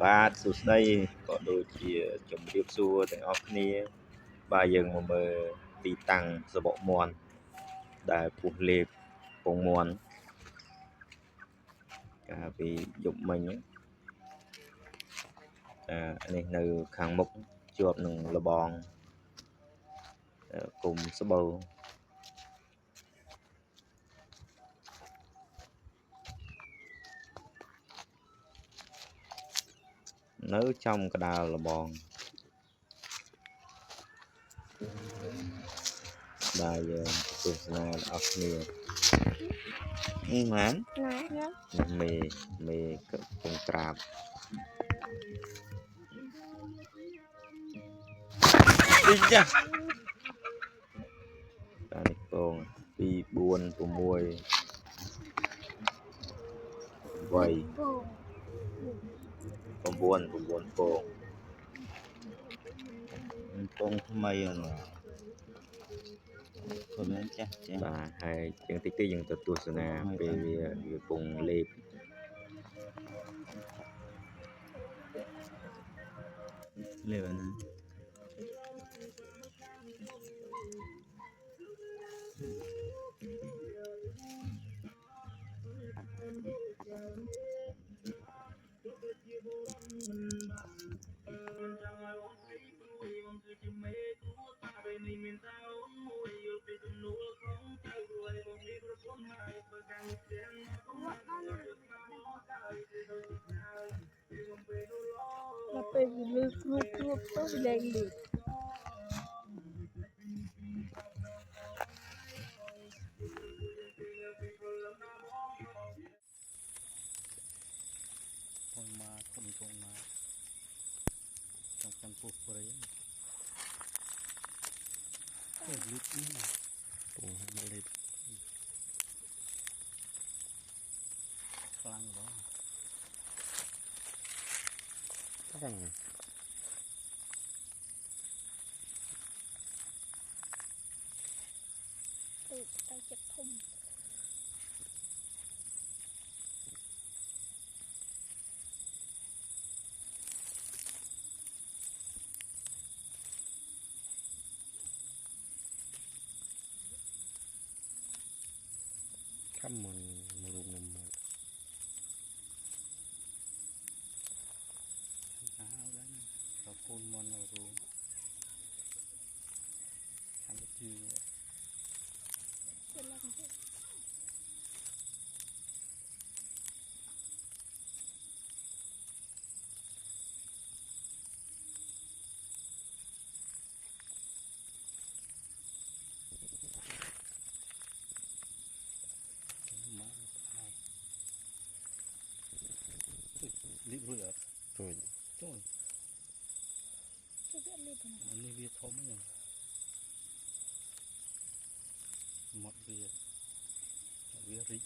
បាទសួស្តីក៏ដូចជាជំរាបសួរទាំងអស់គ្នាបាទយើងមកមើលទីតាំងសបុកមន់ដែលពុះលេបពងមន់កាលពីយប់មិញនេះនៅខាងមុខជាប់នឹងលបងគុំស្បូវនៅចំកដាលលបងបាទយើងទស្សនាអស់គ្នានេះម៉ានមេកំពុងត្រាបទីចាតានេះពង2 4 6 8 9 ពងថ្មីហ្នឹងខ្លួនចាស់បាទហើយជាងតិចទៀតយើងទៅទស្សនាពេលវាពងលេបណាពេលលើគ្រូទៅលែងលើទៅចិត្តធំខំមុនរូបនំមកដល់កូនមុននៅរូបខាងជឿលីបរួចអត់រួចចូលនេះវាធំហ្នឹងមកវារីក